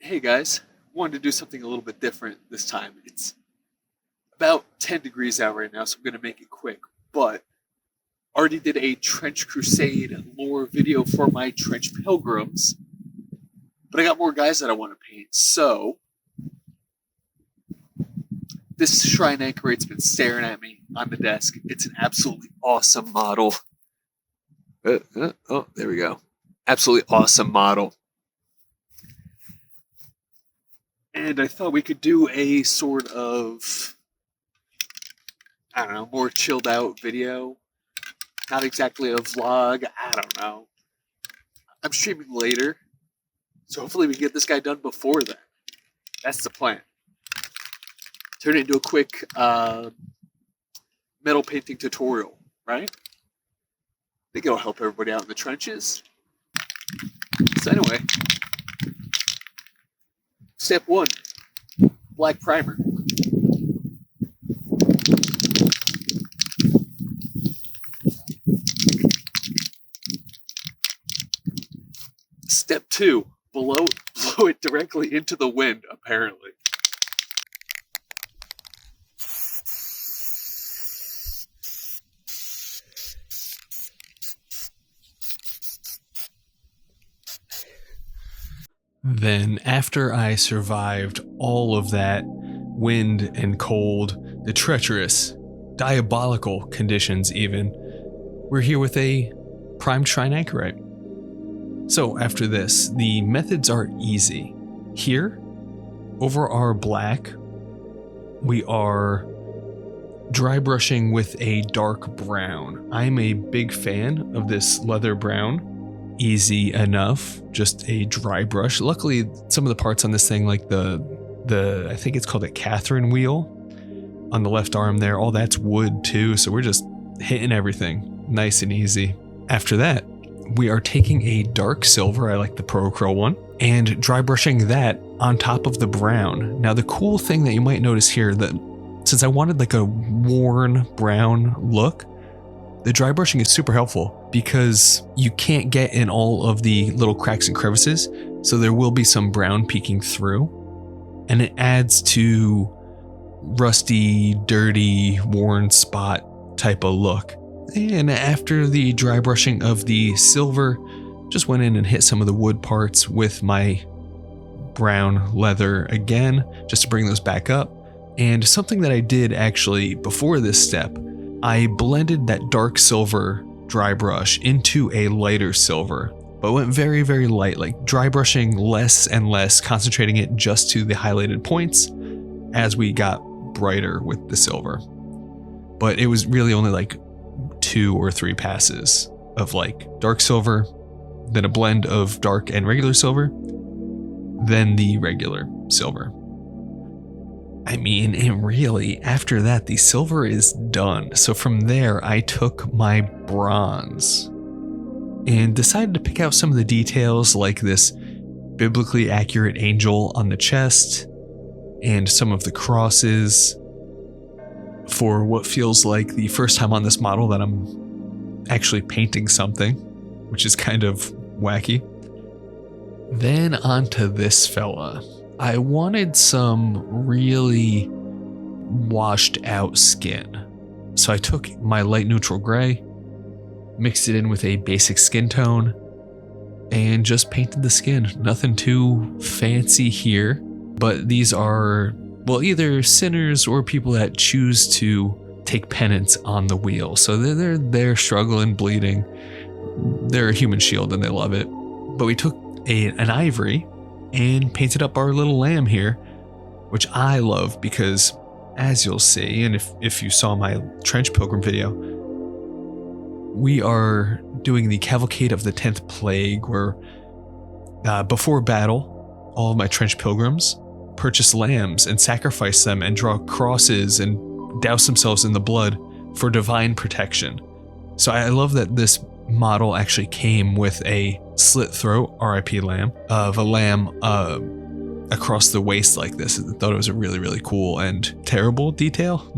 Hey guys, wanted to do something a little bit different this time. It's about 10 degrees out right now, so I'm going to make it quick. But already did a Trench Crusade lore video for my Trench Pilgrims, but I got more guys that I want to paint. So this Shrine Anchorite's been staring at me on the desk. It's an absolutely awesome model. Oh, there we go. Absolutely awesome model. And I thought we could do a sort of, I don't know, more chilled out video. Not exactly a vlog. I don't know. I'm streaming later. So hopefully we can get this guy done before then. That's the plan. Turn it into a quick metal painting tutorial, right? I think it'll help everybody out in the trenches. So anyway. Step 1, black primer. Step 2, blow it directly into the wind, apparently. Then, after I survived all of that wind and cold, the treacherous, diabolical conditions even, we're here with a primed Shrine Anchorite. So after this, the methods are easy. Here, over our black, we are dry brushing with a dark brown. I'm a big fan of this leather brown. Easy enough, just a dry brush. Luckily, some of the parts on this thing, like the I think it's called a Catherine wheel on the left arm there, all that's wood too, so we're just hitting everything nice and easy. After that, we are taking a dark silver, I like the Procro one, and dry brushing that on top of the brown. Now the cool thing that you might notice here, that since I wanted like a worn brown look, the dry brushing is super helpful because you can't get in all of the little cracks and crevices, so there will be some brown peeking through, and it adds to rusty, dirty, worn spot type of look. And after the dry brushing of the silver, just went in and hit some of the wood parts with my brown leather again, just to bring those back up. And something that I did actually before this step, I blended that dark silver dry brush into a lighter silver, but went very, very light, like dry brushing less and less, concentrating it just to the highlighted points as we got brighter with the silver. But it was really only like 2 or 3 passes of like dark silver, then a blend of dark and regular silver, then the regular silver. I mean, and really, after that, the silver is done. So from there, I took my bronze and decided to pick out some of the details, like this biblically accurate angel on the chest and some of the crosses, for what feels like the first time on this model that I'm actually painting something, which is kind of wacky. Then onto this fella. I wanted some really washed out skin. So I took my light neutral gray, mixed it in with a basic skin tone, and just painted the skin. Nothing too fancy here, but these are, well, either sinners or people that choose to take penance on the wheel. So they're struggling, bleeding. They're a human shield and they love it. But we took an ivory and painted up our little lamb here, which I love because, as you'll see, and if you saw my Trench Pilgrim video, we are doing the Cavalcade of the 10th Plague, where before battle, all of my Trench Pilgrims purchase lambs and sacrifice them and draw crosses and douse themselves in the blood for divine protection. So I love that this model actually came with a slit throat RIP lamb of a lamb across the waist like this. I thought it was a really, really cool and terrible detail.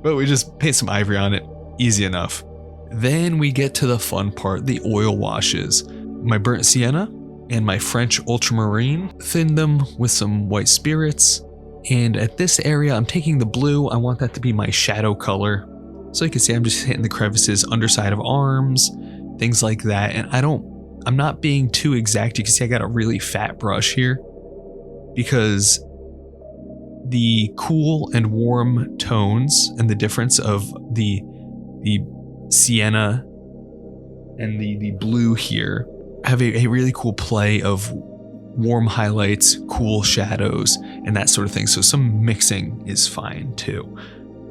But we just paint some ivory on it, easy enough. Then we get to the fun part, the oil washes. My burnt sienna and my French ultramarine, thinned them with some white spirits. And at this area, I'm taking the blue. I want that to be my shadow color. So you can see I'm just hitting the crevices, underside of arms, things like that. And I'm not being too exact. You can see I got a really fat brush here because the cool and warm tones and the difference of the sienna and the blue here have a really cool play of warm highlights, cool shadows, and that sort of thing. So some mixing is fine too.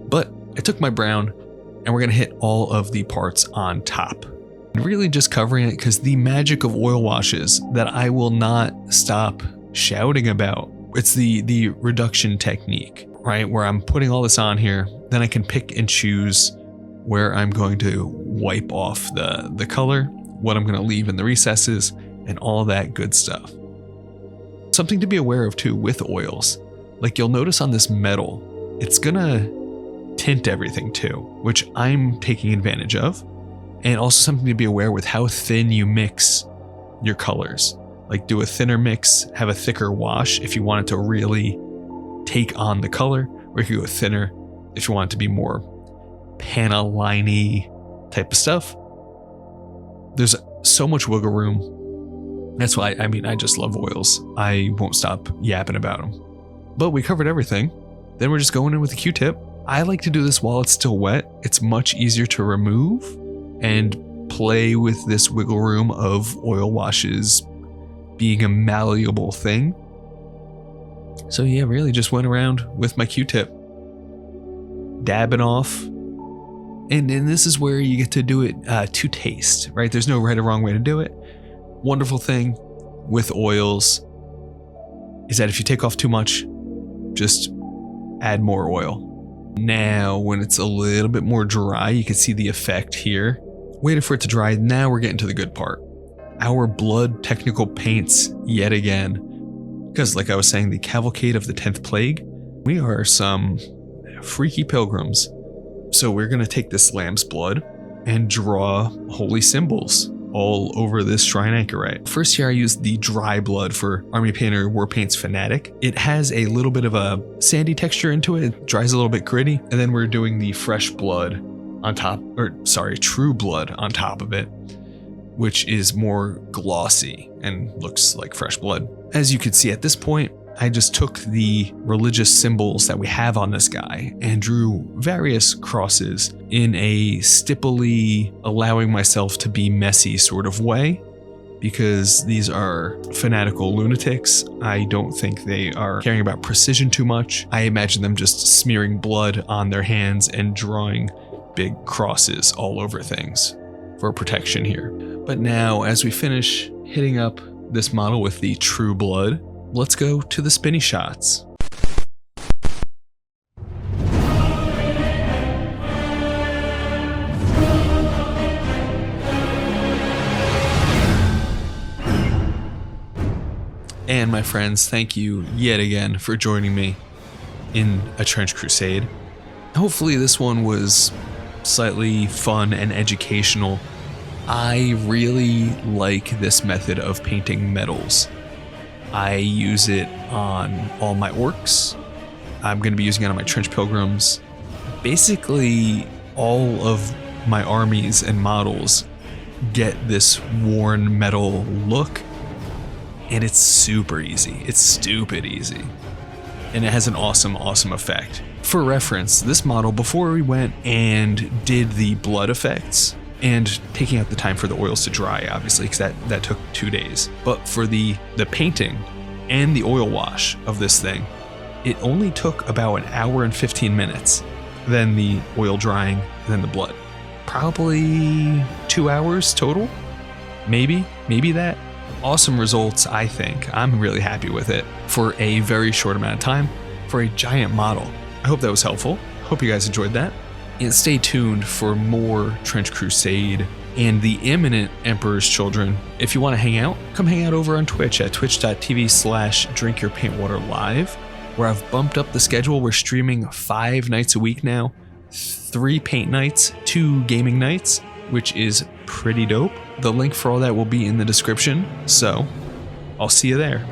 But I took my brown and we're gonna hit all of the parts on top. Really just covering it because the magic of oil washes that I will not stop shouting about. It's the reduction technique, right? Where I'm putting all this on here, then I can pick and choose where I'm going to wipe off the color, what I'm gonna leave in the recesses, and all that good stuff. Something to be aware of too with oils, like you'll notice on this metal, it's gonna tint everything too, which I'm taking advantage of. And also something to be aware with how thin you mix your colors. Like do a thinner mix, have a thicker wash if you want it to really take on the color, or you can go thinner if you want it to be more panel-liney type of stuff. There's so much wiggle room. That's why, I just love oils. I won't stop yapping about them. But we covered everything. Then we're just going in with a Q-tip. I like to do this while it's still wet. It's much easier to remove and play with this wiggle room of oil washes being a malleable thing. So yeah, really just went around with my Q-tip, dabbing off. And this is where you get to do it to taste, right? There's no right or wrong way to do it. Wonderful thing with oils is that if you take off too much, just add more oil. Now, when it's a little bit more dry, you can see the effect here. Waited for it to dry. Now we're getting to the good part. Our blood technical paints yet again. Because like I was saying, the cavalcade of the 10th plague, we are some freaky pilgrims. So we're going to take this lamb's blood and draw holy symbols all over this shrine anchorite. First here I used the dry blood for Army Painter War Paints Fanatic. It has a little bit of a sandy texture into it. It dries a little bit gritty. And then we're doing the fresh blood on top, true blood on top of it, which is more glossy and looks like fresh blood. As you can see at this point, I just took the religious symbols that we have on this guy and drew various crosses in a stipply, allowing myself to be messy sort of way, because these are fanatical lunatics. I don't think they are caring about precision too much. I imagine them just smearing blood on their hands and drawing big crosses all over things for protection here. But now, as we finish hitting up this model with the true blood, let's go to the spinny shots. And my friends, thank you yet again for joining me in a Trench Crusade. Hopefully this one was slightly fun and educational. I really like this method of painting metals. I use it on all my orcs. I'm going to be using it on my trench pilgrims. Basically, all of my armies and models get this worn metal look, and it's super easy. It's stupid easy. And it has an awesome, awesome effect. For reference, this model, before we went and did the blood effects, and taking out the time for the oils to dry, obviously, because that took 2 days. But for the painting and the oil wash of this thing, it only took about an hour and 15 minutes. Then the oil drying, and then the blood. Probably 2 hours total? Maybe that. Awesome results, I think. I'm really happy with it for a very short amount of time for a giant model. I hope that was helpful. Hope you guys enjoyed that. And stay tuned for more Trench Crusade and the imminent Emperor's Children. If you want to hang out, come hang out over on Twitch at twitch.tv/drinkyourpaintwaterlive, where I've bumped up the schedule. We're streaming 5 nights a week now, 3 paint nights, 2 gaming nights, which is pretty dope. The link for all that will be in the description. So I'll see you there.